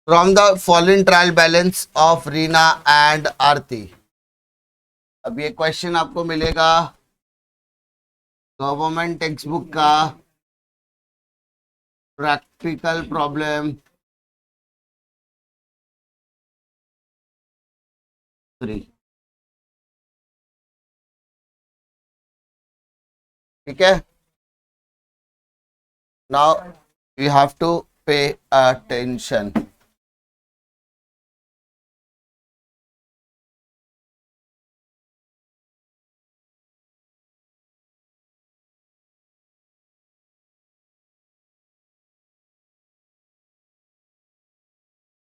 From the following trial balance of Reena and Aarti. अब ये question आपको मिलेगा गवर्नमेंट टेक्स्ट बुक का प्रैक्टिकल प्रॉब्लम 3। ठीक है, now you have to pay attention.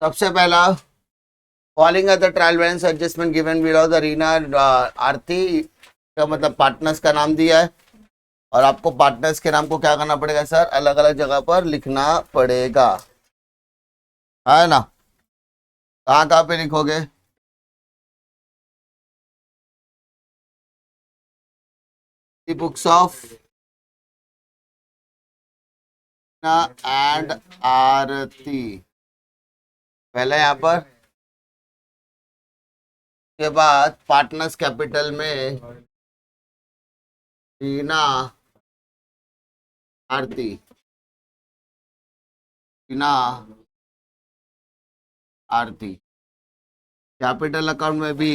सबसे पहला, following the trial balance adjustment given below the Reena Aarti का मतलब पार्टनर्स का नाम दिया है और आपको पार्टनर्स के नाम को क्या करना पड़ेगा सर, अलग अलग जगह पर लिखना पड़ेगा, है ना। कहाँ कहाँ पे लिखोगे? बुक्स ऑफ एंड आरती पहले यहाँ पर, के बाद पार्टनर्स कैपिटल में रीना आरती, रीना आरती। कैपिटल अकाउंट में भी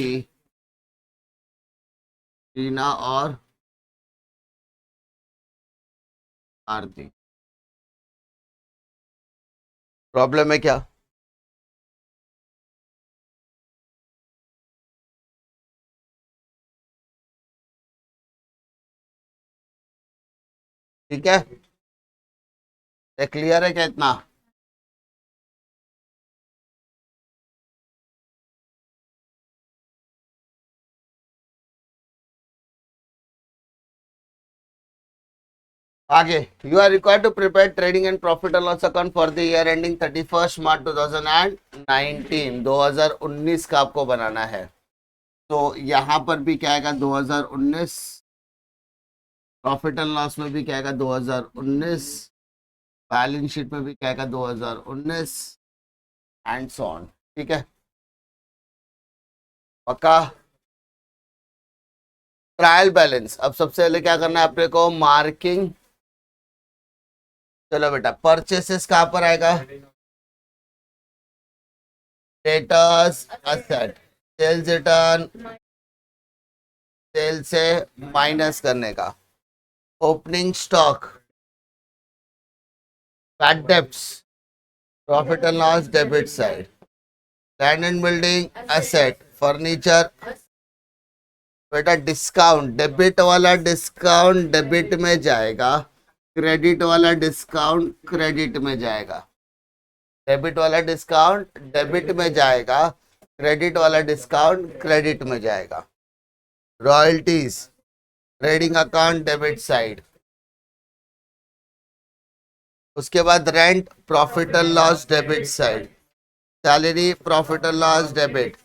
रीना और आरती। प्रॉब्लम है क्या? ठीक है, ये क्लियर है क्या इतना? आगे, you are required to prepare trading and profit and loss account for the year ending 31 March 2019। 2019 का आपको बनाना है। तो यहाँ पर भी क्या आएगा 2019, प्रॉफिट एंड लॉस में भी क्या आएगा 2019, बैलेंस शीट में भी क्या आएगा 2019 एंड सो ऑन। ठीक है, पक्का। ट्रायल बैलेंस, अब सबसे पहले क्या करना है अपने को, मार्किंग। चलो बेटा, परचेसेस कहाँ पर आएगा? Debtors asset, sales return, sale से माइनस करने का, opening stock, bad debts, profit and loss debit side, land and building asset, furniture. बेटा डिस्काउंट, डेबिट वाला डिस्काउंट डेबिट में जाएगा, क्रेडिट वाला डिस्काउंट क्रेडिट में जाएगा, डेबिट वाला डिस्काउंट डेबिट में जाएगा, क्रेडिट वाला डिस्काउंट क्रेडिट में जाएगा। Royalties, trading account debit side. उसके बाद rent, profit and loss debit side, salary profit and loss debit,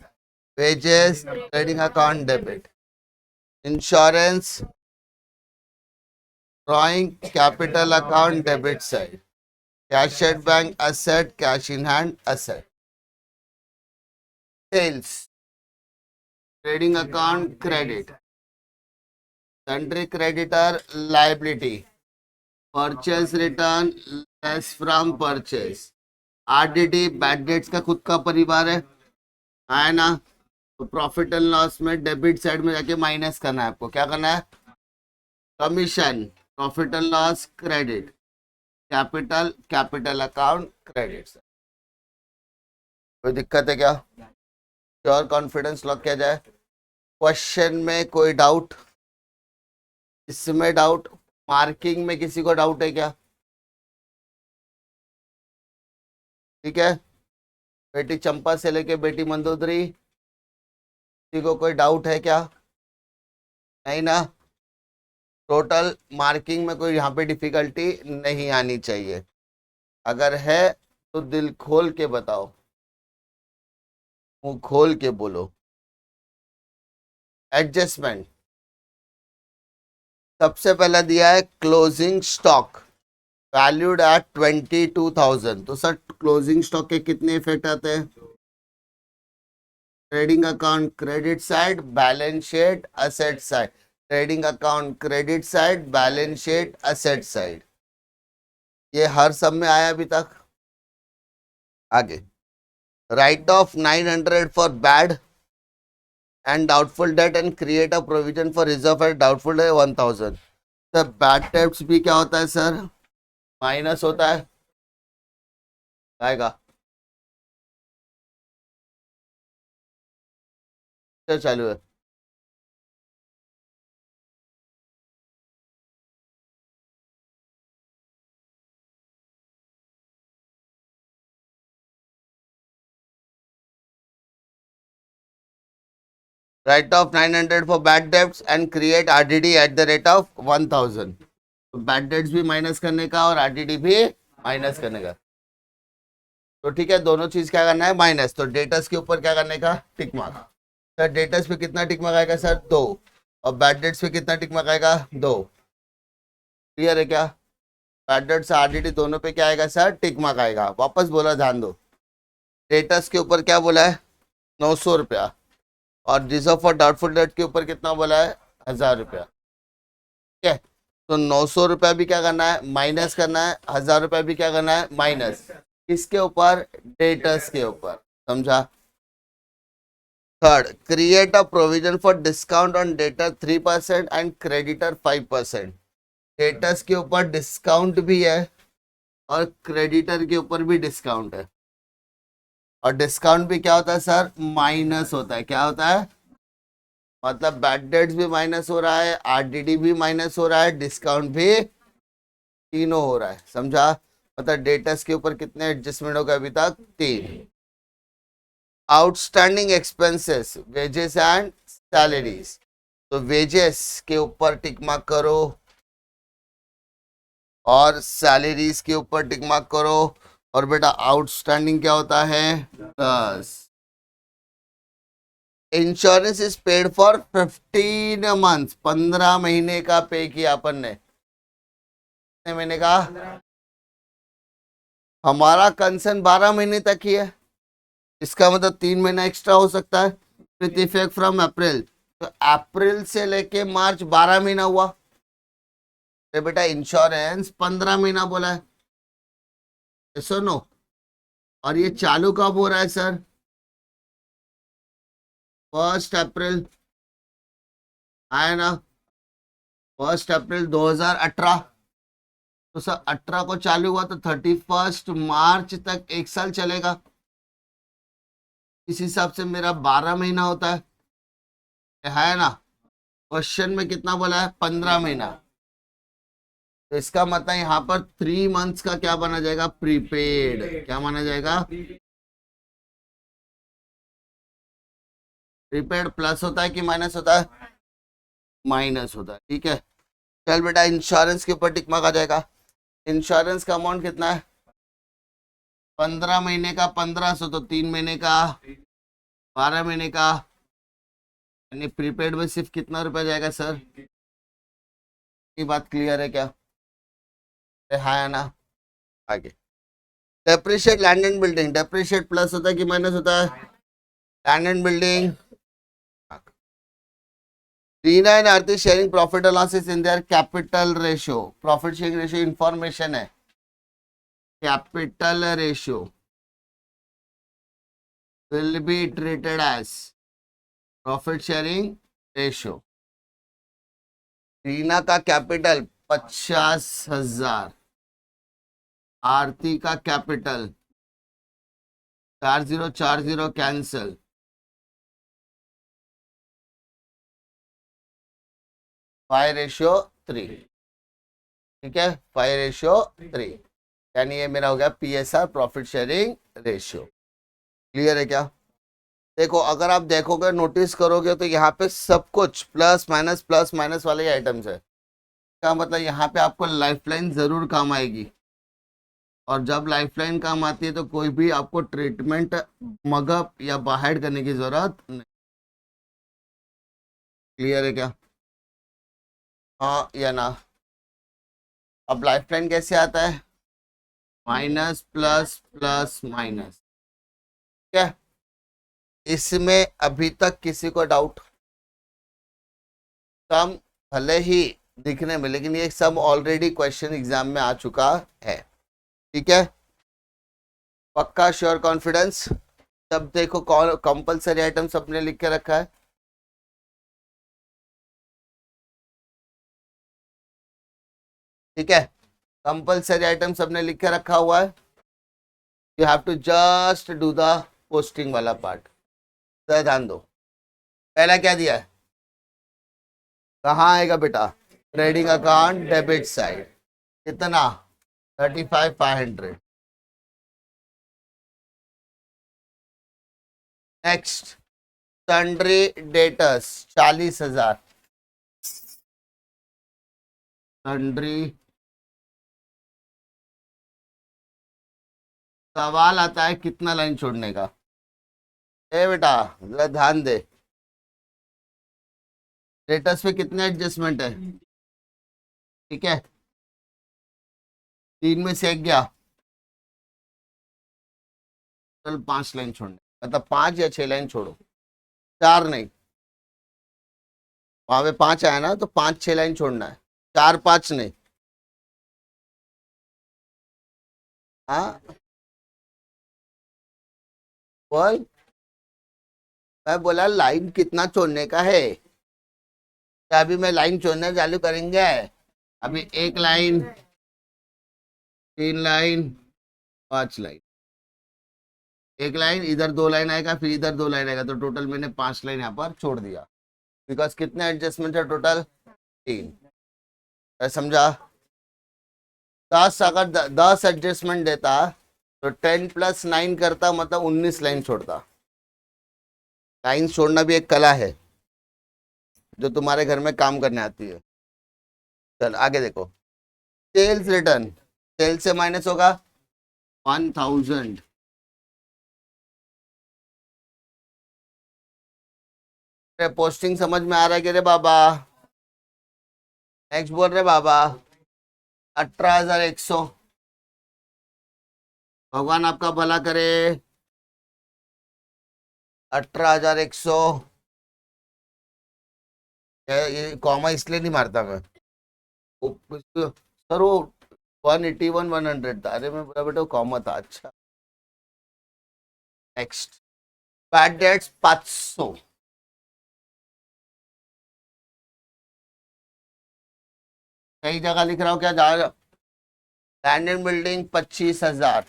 wages trading account debit, insurance drawing capital account debit side, cash at bank asset, cash in hand asset, sales trading account credit, sundry creditor liability, purchase return less from purchase, RDD bad debts का खुद का परिवार है ना। तो profit and loss में debit side में जाके माइनस करना है आपको, क्या करना है, commission profit and loss credit, capital capital account credit. कोई दिक्कत है क्या? श्योर कॉन्फिडेंस लॉक किया जाए। क्वेश्चन में कोई डाउट? इसमें डाउट, मार्किंग में किसी को डाउट है क्या? ठीक है, बेटी चंपा से लेके बेटी मंदोदरी, किसी को कोई डाउट है क्या? नहीं ना। टोटल मार्किंग में कोई यहाँ पे डिफिकल्टी नहीं आनी चाहिए, अगर है तो दिल खोल के बताओ, मुंह खोल के बोलो। एडजस्टमेंट सबसे पहला दिया है क्लोजिंग स्टॉक, वैल्यूड एट 22,000। तो सर क्लोजिंग स्टॉक के कितने इफेक्ट आते हैं? Trading account credit side, balance sheet asset side. Trading account credit side, balance sheet asset side. ये हर सब में आया अभी तक। आगे, right of 900 for bad and doubtful debt and create a provision for reserve and doubtful debt 1000। Sir bad debts भी क्या होता है सर? माइनस होता है, आएगा। क्या चालू है? Right of 900 for bad debts and create RDD at the rate of 1000। तो बैड डेट्स भी माइनस करने का और आरडीडी भी माइनस करने का। तो ठीक है, दोनों चीज क्या करना है? माइनस। तो डेटस के ऊपर क्या करने का? Tick mark. सर डेटस पे कितना टिक मार्क आएगा सर? 2। और बैड डेट्स पे कितना टिक मार्क आएगा? 2। क्लियर है क्या? बैड डेट्स आरडीडी दोनों पे क्या आएगा सर? टिक मार्क आएगा। वापस बोला, ध्यान दो। डेटस के ऊपर क्या बोला है? 900 रुपया। और रिजर्व फॉर डाउटफुल डेट के ऊपर कितना बोला है? 1000 रुपया। ठीक है, तो 900 रुपया भी क्या करना है? माइनस करना है। 1000 रुपया भी क्या करना है? माइनस। किसके ऊपर? डेटर्स के ऊपर। समझा? Third, create a provision for discount on debtor 3% and creditor 5%। Debtors के ऊपर डिस्काउंट भी है और क्रेडिटर के ऊपर भी डिस्काउंट है। और डिस्काउंट भी क्या होता है सर? माइनस होता है। क्या होता है? मतलब बैड डेट्स भी माइनस हो रहा है, आरडीडी भी माइनस हो रहा है, डिस्काउंट भी, तीनों हो रहा है। समझा? मतलब डेटर्स के ऊपर कितने एडजस्टमेंट हो गए अभी तक? 3। Outstanding expenses, wages and salaries. तो वेजेस के ऊपर टिक मार्क करो और सैलरीज के ऊपर टिक मार्क करो। और बेटा आउटस्टैंडिंग क्या होता है? 10। Insurance is paid for 15 months. 15 महीने का पे किया अपन ने। कितने महीने का? हमारा कंसर्न 12 महीने तक ही है। इसका मतलब 3 महीना एक्स्ट्रा हो सकता है। With effect from April. तो अप्रैल से लेके मार्च 12 महीना हुआ। तो बेटा इंश्योरेंस 15 महीना बोला है, सुनो। और ये चालू कब हो रहा है सर? 1 अप्रैल। आया ना? 1 अप्रैल 2018। तो सर 18 को चालू हुआ तो 31 मार्च तक 1 साल चलेगा। इस हिसाब से मेरा 12 महीना होता है ना? क्वेश्चन में कितना बोला है? 15 महीना। तो इसका मतलब यहाँ पर 3 मंथ्स का क्या बना जाएगा? प्रीपेड। क्या माना जाएगा? प्रीपेड प्लस होता है कि माइनस होता है? माइनस होता है। ठीक है, चल बेटा इंश्योरेंस के ऊपर टिक मार्क आ जाएगा। इंश्योरेंस का अमाउंट कितना है? 15 महीने का 1500, तो 3 महीने का 12 महीने का। यानी प्रीपेड में सिर्फ कितना रुपया जाएगा सर? ये बात क्लियर है क्या? हाँ है ना? आगे, depreciate land and building. Depreciate plus होता है कि माइनस होता है? Land and building. Reena and Aarti sharing profit और losses in their capital ratio. Profit sharing ratio information है। Capital ratio will be treated as profit sharing ratio. Reena का capital 50,000। आरती का capital 4040 cancel. 5:3। ठीक है, 5:3। यानी ये मेरा हो गया PSR, profit sharing ratio. Clear है क्या? देखो अगर आप देखोगे, नोटिस करोगे तो यहाँ पे सब कुछ प्लस माइनस वाले आइटम्स है। क्या मतलब यहाँ पे आपको लाइफलाइन जरूर काम आएगी। और जब लाइफलाइन काम आती है तो कोई भी आपको ट्रीटमेंट मगअप या बाहर करने की जरूरत नहीं। क्लियर है क्या? हाँ या ना? अब लाइफ लाइन कैसे आता है? Minus plus plus minus. क्या इसमें अभी तक किसी को डाउट? सम भले ही दिखने में, लेकिन ये सम ऑलरेडी क्वेश्चन एग्जाम में आ चुका है। ठीक है, पक्का श्योर कॉन्फिडेंस? सब देखो, कौन कंपलसरी आइटम सबने लिख के रखा है? ठीक है, कंपलसरी आइटम सबने लिख के रखा हुआ है। You have to just do the posting वाला पार्ट। ध्यान दो, पहला क्या दिया है? कहाँ आएगा बेटा? Trading account debit side. कितना? 35,500। Next, sundry debtors 40,000। सन्ड्री, सवाल आता है कितना लाइन छोड़ने का। ए बेटा जरा ध्यान दे, डेटर्स पे कितने एडजस्टमेंट है? ठीक है, 3 में से एक गया, चल 5 लाइन छोड़ने, मतलब 5 या 6 लाइन छोड़ो, 4 नहीं। वहां पे 5 आया ना, तो 5-6 लाइन छोड़ना है, 4-5 नहीं। हाँ बोल, मैं बोला लाइन कितना छोड़ने का है? तो अभी मैं लाइन छोड़ना चालू करेंगे। अभी 1 लाइन, 3 लाइन, 5 लाइन। 1 लाइन, इधर 2 लाइन आएगा, फिर इधर 2 लाइन आएगा, तो टोटल मैंने 5 लाइन यहाँ पर छोड़ दिया। बिकॉज कितने एडजस्टमेंट है टोटल? 3। समझा? 10 अगर 10 एडजस्टमेंट देता तो 10 + 9 करता, मतलब 19 लाइन छोड़ता। लाइन छोड़ना भी एक कला है जो तुम्हारे घर में काम करने आती है। चल आगे देखो, सेल्स रिटर्न, सेल से माइनस होगा 1000। पोस्टिंग समझ में आ रहा है कि रे बाबा? नेक्स्ट बोल रहे बाबा, 18,100। भगवान आपका भला करे। 18,100। ये कॉमा इसलिए नहीं मारता मैं, सर वो 181 100 था, अरे मैं बोला बेटा कॉमा था। अच्छा, नेक्स्ट, बैड डेट्स 500। कई जगह लिख रहा हूँ क्या? जा land and building 25,000।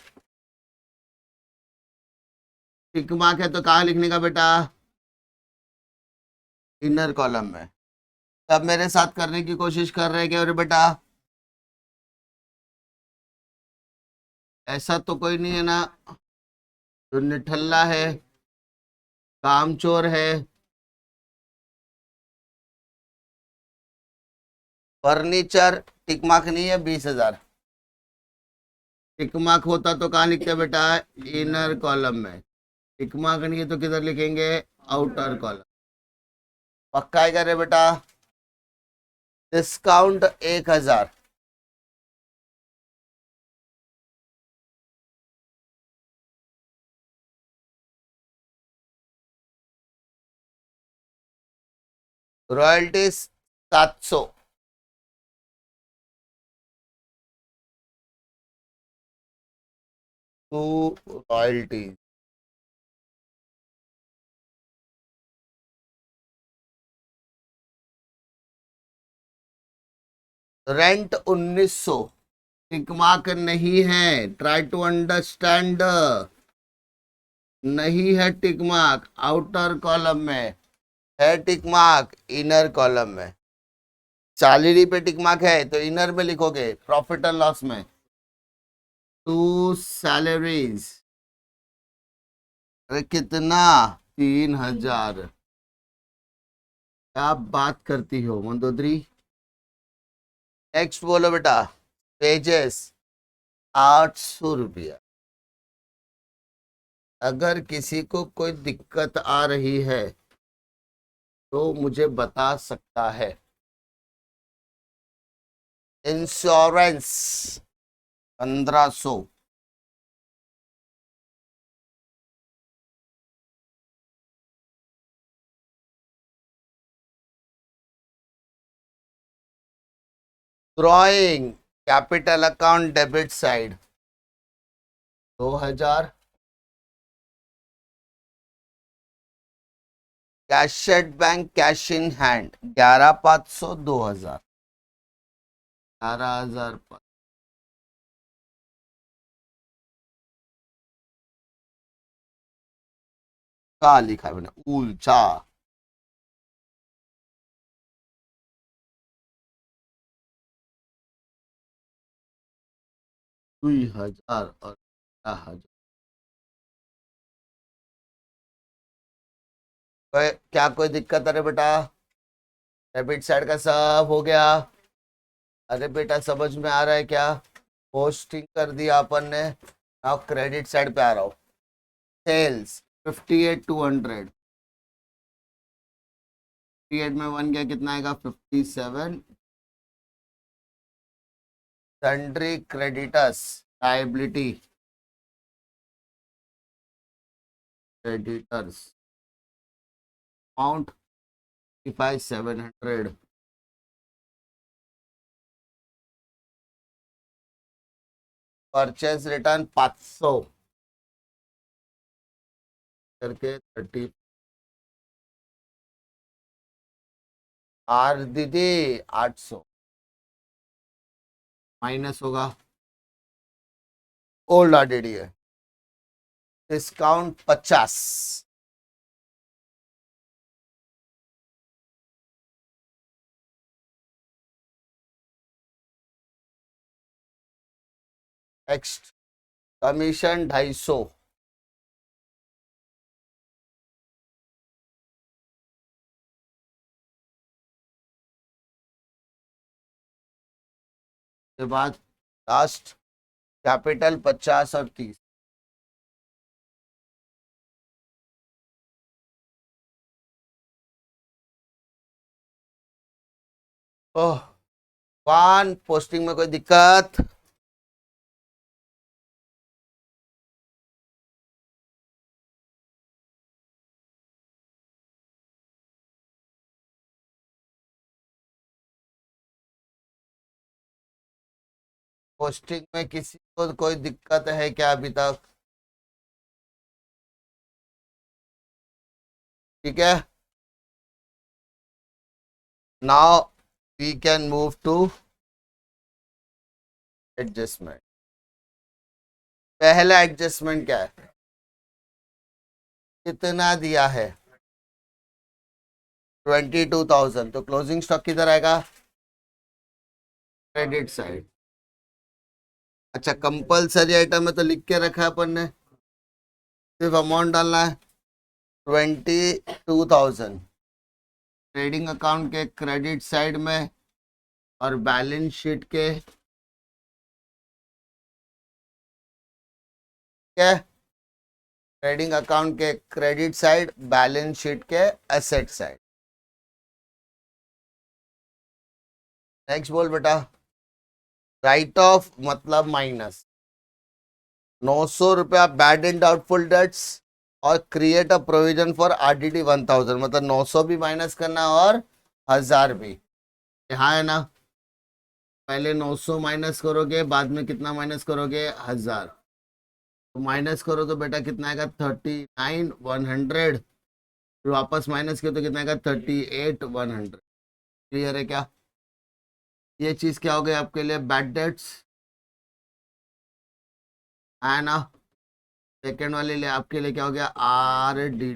Tick mark है तो कहाँ लिखने का बेटा? इनर कॉलम में। अब मेरे साथ करने की कोशिश कर रहे हैं क्या? अरे बेटा ऐसा तो कोई नहीं है ना जो निठल्ला है, कामचोर है? फर्नीचर टिकमार्क नहीं है 20,000। टिकमार्क होता तो कहाँ लिखते बेटा? इनर कॉलम में। टिकमार्क नहीं है तो किधर लिखेंगे? Outer column. पक्का है क्या रे बेटा? Discount 1,000। Royalties 700। To royalties, rent 1900। Tick mark नहीं है, ट्राई टू अंडरस्टैंड। नहीं है टिकमार्क आउटर कॉलम में, है टिकमार्क इनर कॉलम में। सैलरी पे टिकमार्क है तो इनर में लिखोगे, प्रॉफिट एंड लॉस में टू सैलरीज। अरे कितना? 3,000। क्या बात करती हो मंदोदरी? नेक्स्ट बोलो बेटा, पेजेस 800 रुपया। अगर किसी को कोई दिक्कत आ रही है तो मुझे बता सकता है। Insurance 1500, drawing capital account debit side 2000, cash at bank cash in hand 11500 2000, 18000 का लिखा है मैंने उल्टा। दुई हजार और 1000, क्या कोई दिक्कत है रे बेटा? डेबिट साइड का सब हो गया? अरे बेटा समझ में आ रहा है क्या? पोस्टिंग कर दिया अपन ने, अब क्रेडिट साइड पे आ रहा हूँ। सेल्स 58,200, 58 में 1 गया कितना आएगा 57। Sundry creditors liability, creditors amount 55,700, purchase return 500 करके 30, आर दीदी 800 माइनस होगा ओल्ड आरडीडी है, डिस्काउंट 50, नेक्स्ट कमीशन 250, के बाद लास्ट कैपिटल 50 और 30, ओह 1 पोस्टिंग में कोई दिक्कत? पोस्टिंग में किसी को कोई दिक्कत है क्या अभी तक? ठीक है, now we can move to adjustment. पहला एडजस्टमेंट क्या है? कितना दिया है 22,000, तो क्लोजिंग स्टॉक किधर आएगा? Credit side. अच्छा कंपलसरी आइटम है तो लिख के रखा है अपन ने, सिर्फ अमाउंट डालना है 22,000 ट्रेडिंग अकाउंट के क्रेडिट साइड में और बैलेंस शीट के क्या, ट्रेडिंग अकाउंट के क्रेडिट साइड, बैलेंस शीट के एसेट साइड। नेक्स्ट बोल बेटा। राइट ऑफ मतलब माइनस 900 रुपया बैड एंड डाउटफुल डेट्स और create a provision for RDD 1000, मतलब 900 भी माइनस करना और 1000 भी। यहाँ है ना, पहले 900 माइनस करोगे, बाद में कितना माइनस करोगे 1000, तो माइनस करो तो बेटा कितना आएगा 39,100, फिर वापस माइनस किया तो कितना आएगा 38,100। क्लियर है क्या? ये चीज क्या हो गई आपके लिए? बैड डेट्स है ना। सेकेंड वाले लिए आपके लिए क्या हो गया? R D,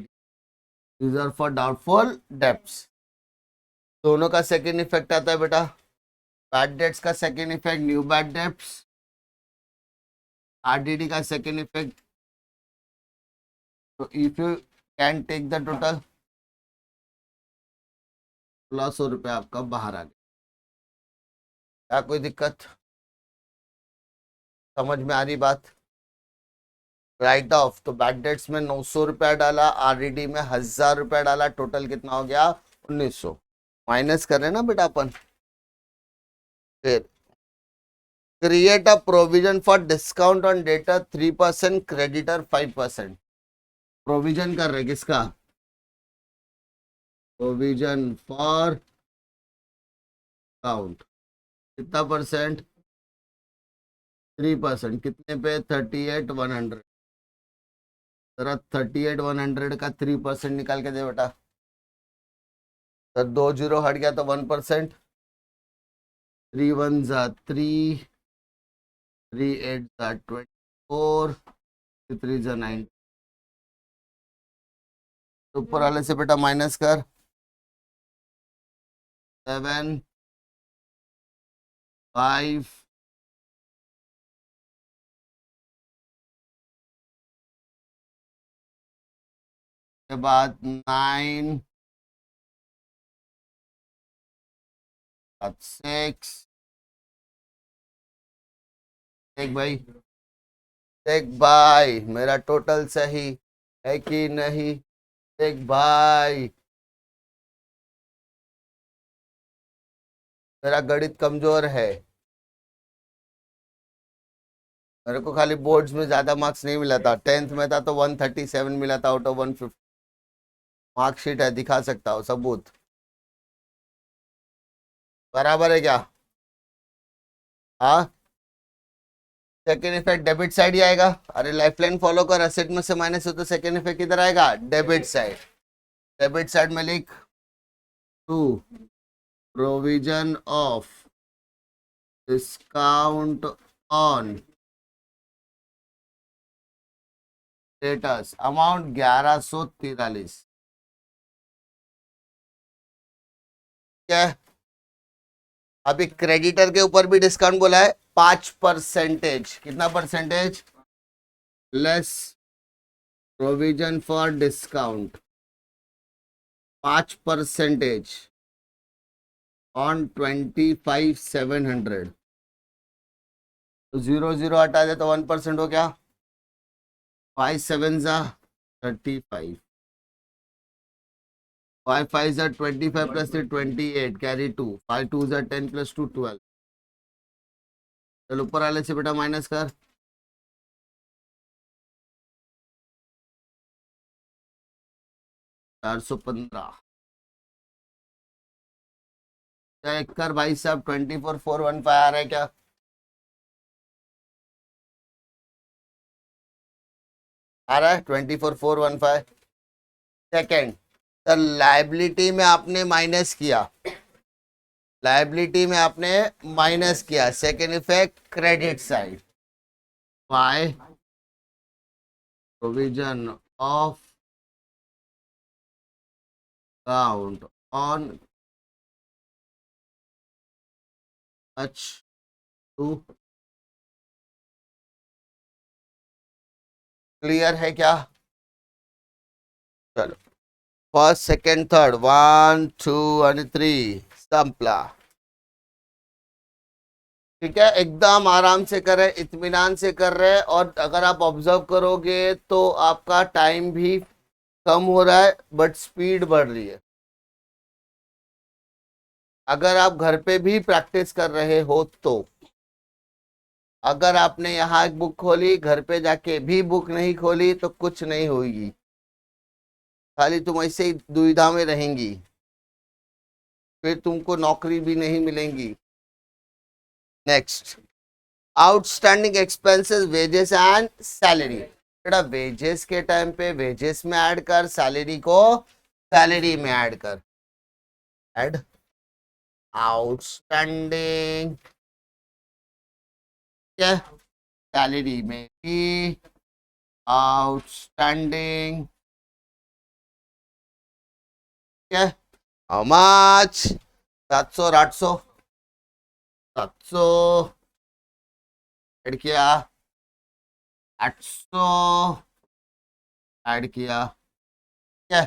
reserve for doubtful debts. दोनों का सेकेंड इफेक्ट आता है बेटा। बैड डेट्स का second effect new bad debts, RDD का सेकेंड इफेक्ट, तो if you can take the total 1600 रुपये आपका बाहर आ गया। क्या कोई दिक्कत? समझ में आ रही बात? राइट ऑफ तो बैड डेट्स में 900 रुपया डाला, आरडीडी में 1000 रुपया डाला, टोटल कितना हो गया 1900। माइनस कर रहे हैं ना बेटा अपन। फिर create a provision for discount on data 3%, creditor 5%। Provision कर रहे किसका? Provision for count. कितना परसेंट? 3%। कितने पे? 38,100। जरा 38,100 का 3% निकाल के दे बेटा। तो 2 जीरो हट गया तो 1%। 3 1 जा 3, 3 8 जा 24, 3 जा 9। ऊपर वाले से बेटा माइनस कर। 7 5 के बाद 9 6। देख भाई, देख भाई मेरा टोटल सही है कि नहीं? देख भाई मेरा गणित कमजोर है। मेरे को खाली बोर्ड्स में ज्यादा मार्क्स नहीं मिला था, 10th में था तो 137 मिला था आउट ऑफ 150। मार्कशीट है, दिखा सकता हूँ सबूत। बराबर है क्या? हाँ। सेकेंड इफेक्ट डेबिट साइड ही आएगा। अरे लाइफलाइन फॉलो कर, असेट में से माइनस हो तो सेकेंड इफेक्ट किधर आएगा? Debit side. डेबिट साइड में लिख 2 provision of discount on debtors amount 1143। क्या है? अभी क्रेडिटर के ऊपर भी डिस्काउंट बोला है 5%। कितना percentage? Less provision for discount 5% on 25,700। तो 0 0 हटा दे तो 1% हो गया। 5 7 जा 35, 5 5 जा 25 प्लस 28 कैरी 2, 5 2 जा 10 प्लस 2 12। चलो ऊपर वाले से बेटा माइनस कर। 415। चेक कर भाई साहब, 24,415 आ रहा है क्या? आ रहा है 24,415। सेकेंड, सर लाइबिलिटी में आपने माइनस किया, लाइबिलिटी में आपने माइनस किया। Second effect credit side by provision of count on H2। Clear है क्या? चलो फर्स्ट सेकेंड थर्ड 1 2 और 3 संपला। ठीक है, एकदम आराम से कर रहे, इत्मीनान से कर रहे। और अगर आप ऑब्जर्व करोगे तो आपका टाइम भी कम हो रहा है बट स्पीड बढ़ रही है। अगर आप घर पे भी प्रैक्टिस कर रहे हो तो, अगर आपने यहाँ एक बुक खोली, घर पे जाके भी बुक नहीं खोली तो कुछ नहीं होगी, खाली तुम ऐसे ही दुविधा में रहेंगी, फिर तुमको नौकरी भी नहीं मिलेंगी। Next, outstanding expenses wages and salary. बेटा वेजेस के टाइम पे वेजेस में ऐड कर, सैलरी को सैलरी में ऐड कर। ऐड आउटस्टैंडिंग, क्या? सैलरी में भी आउटस्टैंडिंग, क्या? How much? 700 और 800। 700 ऐड किया, 800 ऐड किया, क्या?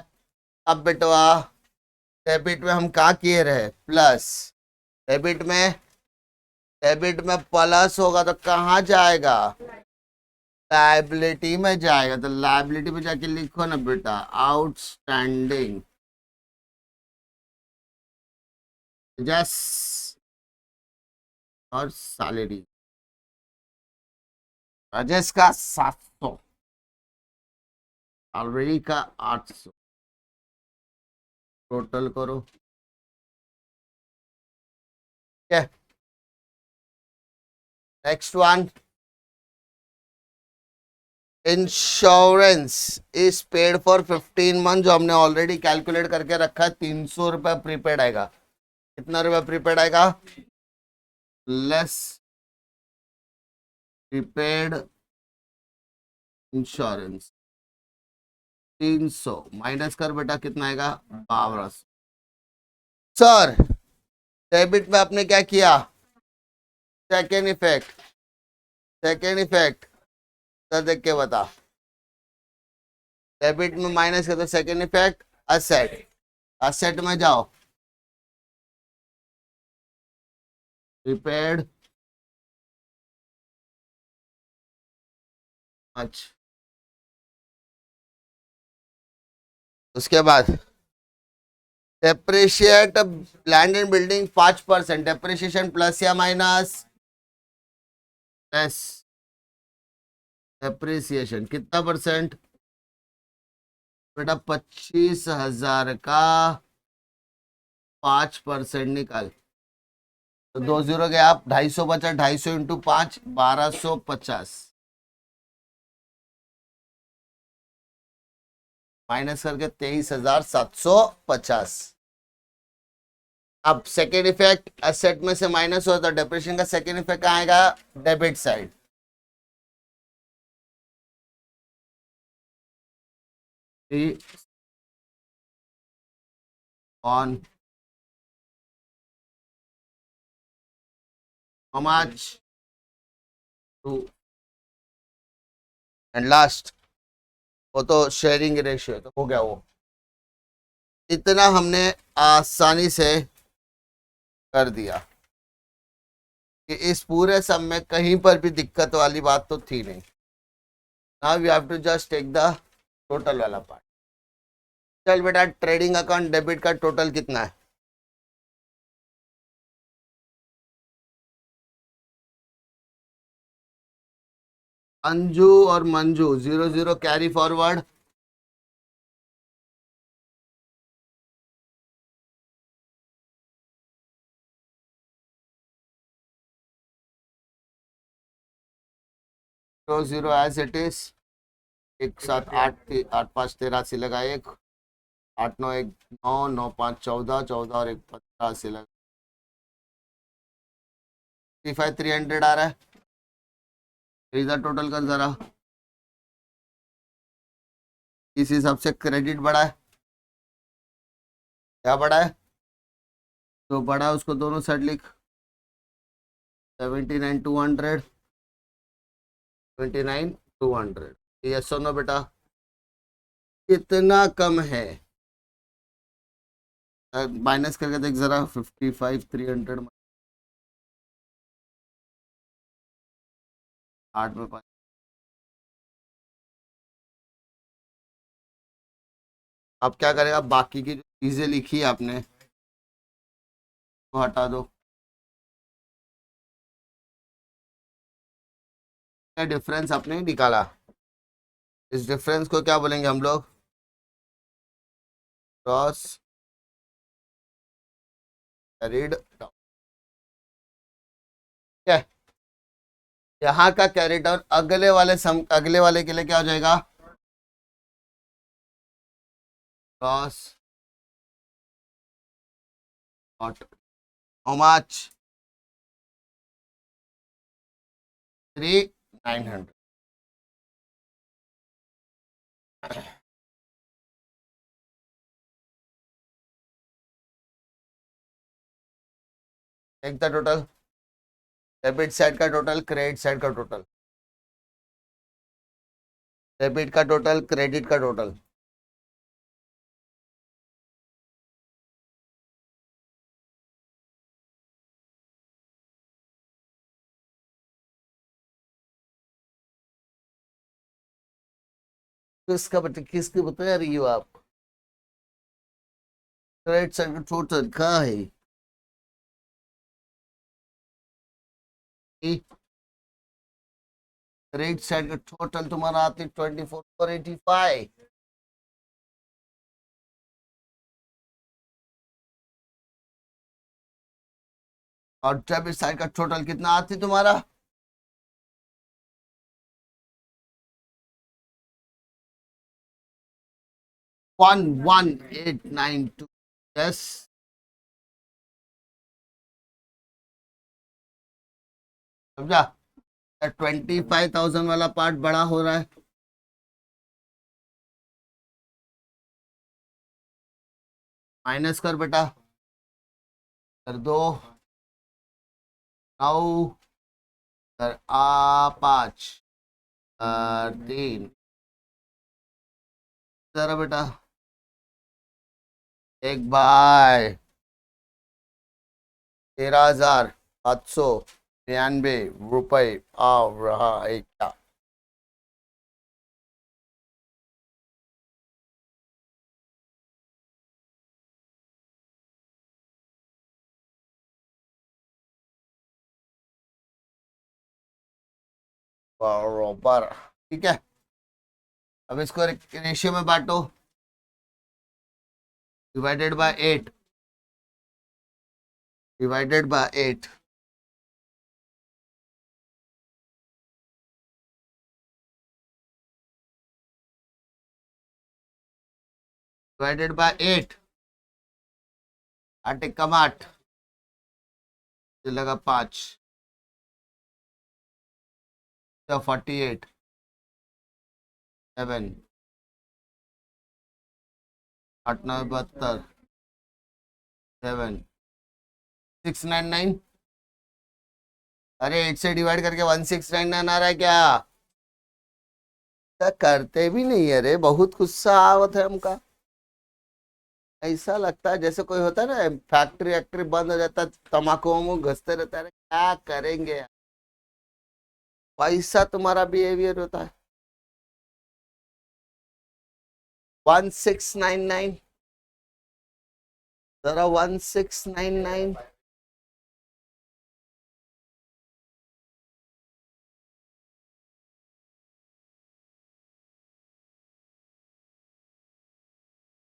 अब बेटवा डेबिट में हम कहा किए रहे? प्लस। डेबिट में, डेबिट में प्लस होगा तो कहाँ जाएगा? लाइबिलिटी में जाएगा। तो लाइबिलिटी में जाके लिखो ना बेटा आउटस्टैंडिंग जस और सैलरी। राजेश का 700, ऑलरेडी का 800, टोटल करो क्या। Next one, insurance is paid for 15 month, जो हमने ऑलरेडी कैलकुलेट करके रखा है। 300 रुपया प्रीपेड आएगा। कितना रुपया प्रीपेड आएगा? लेस प्रीपेड इंश्योरेंस 300 माइनस कर बेटा, कितना आएगा? 1200। सर डेबिट में आपने क्या किया? Second effect, second effect sir देख के बता। डेबिट में माइनस कर, तो सेकेंड इफेक्ट असेट, असेट में जाओ, प्रीपेड अच्छा, उसके बाद depreciate land and building 5%, depreciation plus या माइनस? लेस डेप्रिसिएशन कितना परसेंट बेटा? 25,000 का 5% निकाल, तो 2 जीरो गया, आप 250 बचा, 250 इंटू 5 1250, माइनस करके 23,750। अब सेकेंड इफेक्ट एसेट में से माइनस हुआ, तो डेप्रिसिएशन का सेकेंड इफेक्ट आएगा debit side. On how much? 2 and last, वो तो शेयरिंग रेशियो तो हो गया। वो इतना हमने आसानी से कर दिया कि इस पूरे सब में कहीं पर भी दिक्कत वाली बात तो थी नहीं। Now we have to just take the total वाला पार्ट। चल बेटा, ट्रेडिंग अकाउंट डेबिट का टोटल कितना है? अंजू और मंजू 0 0 कैरी फॉरवर्ड। तो 0 एज इट इज। 1 7 8 8 5 13 लगा, एक 8 9 1 9 9 5 14 14 और एक 15 लगा, 300 आ रहा है। इधर टोटल कर जरा, इस हिसाब से क्रेडिट बढ़ा है। क्या बढ़ा है? जो बढ़ा है उसको दोनों साइड लिख। 79 200, 79 200। ये सुनो बेटा, कितना कम है? माइनस करके देख जरा, 55 300 8 में 5। अब क्या करेगा? बाकी की जो चीजें लिखी है आपने वो हटा दो। क्या डिफरेंस आपने निकाला? इस डिफरेंस को क्या बोलेंगे हम लोग? Cross carried down. क्या है? यहाँ का कैरी डाउन अगले वाले अगले वाले के लिए क्या हो जाएगा? Cross not how much? 3900। एक था टोटल डेबिट साइड का टोटल, क्रेडिट साइड का टोटल, डेबिट का टोटल, क्रेडिट का टोटल। किसका बता, किसके बता रही हो आप? क्रेडिट साइड का टोटल कहाँ है? क्रेडिट साइड का टोटल तुम्हारा आती 24,485। और डेबिट साइड का टोटल कितना आती तुम्हारा? 11,892। यस, समझा? 25,000 वाला पार्ट बड़ा हो रहा है। माइनस कर बेटा, कर दो। 9, कर आ 5, 3, जरा बेटा। एक बाय 13,793 आ रहा है क्या? बरोबर, ठीक है। अब इसको रेशियो में बांटो, divided by 8, divided by 8, divided by 8। 8 कम 8, लगा 5, 48, 7, 8 9 72, 7, 699। अरे 8 से डिवाइड करके 1699 आ रहा है क्या? करते भी नहीं है रे, बहुत गुस्सा आवत है हमका। ऐसा लगता है जैसे कोई होता है ना, फैक्ट्री वैक्ट्री बंद हो जाता है, तम्बाकू वम्बू घसते रहता है, क्या करेंगे यार? पैसा तुम्हारा बिहेवियर होता है। 1699, जरा 1699।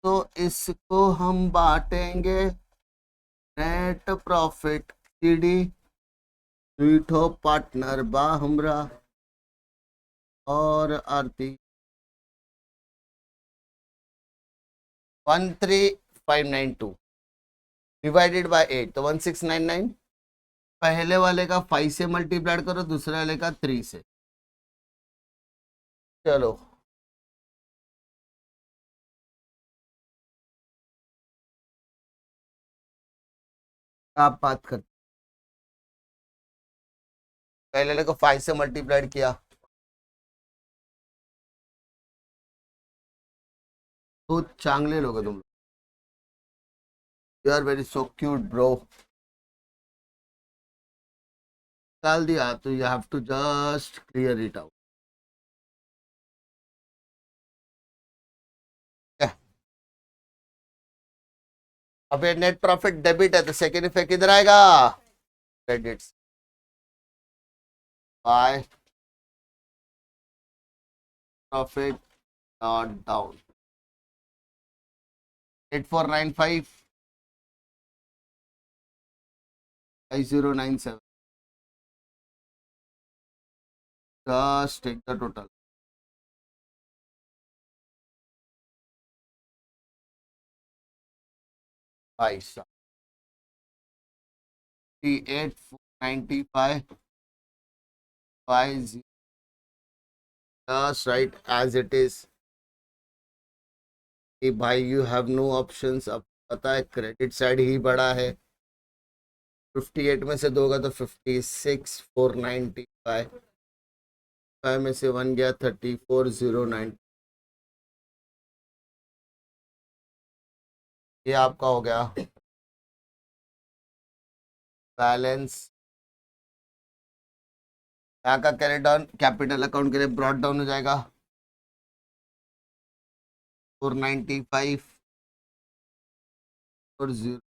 तो इसको हम बांटेंगे, नेट प्रॉफिट सीडी, मीठो पार्टनर बा हमरा और आरती। 13,592 डिवाइडेड बाय 8 तो 1699। पहले वाले का 5 से मल्टीप्लाइड करो, दूसरे वाले का 3 से। चलो, आप बात कर। पहले वाले को 5 से मल्टीप्लाइड किया, तो चांगले लोग हो तुम। You are very so cute bro. डाल दिया तो you have to just clear it out. अब ये नेट प्रॉफिट डेबिट है तो सेकेंड इफेक्ट किधर आएगा? Credit by profit not down. 8495 5097, just take the total। भाई 38,495 50, just right as it is। कि भाई यू हैव नो ऑप्शंस। अब पता है क्रेडिट साइड ही बड़ा है। 58 में से 2 का तो 56,495, 5 में से 1 गया 34,090। ये आपका हो गया बैलेंस। यहाँ का कैरेट डाउन कैपिटल अकाउंट के लिए ब्रॉड डाउन हो जाएगा 495 और 0,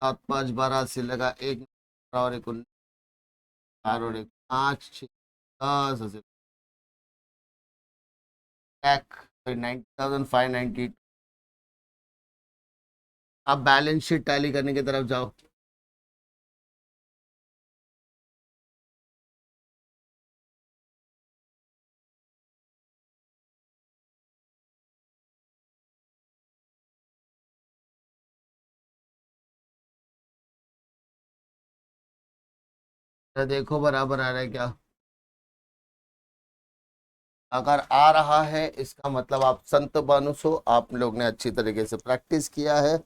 7 5 12 से लगा 1 और 1 19। चार और एक पाँच, छः, 10 ऐसे लाख 90,590। आप बैलेंस शीट टैली करने की तरफ जाओ। तो देखो बराबर आ रहा है क्या? अगर आ रहा है इसका मतलब आप संत मानुस हो, आप लोग ने अच्छी तरीके से प्रैक्टिस किया है।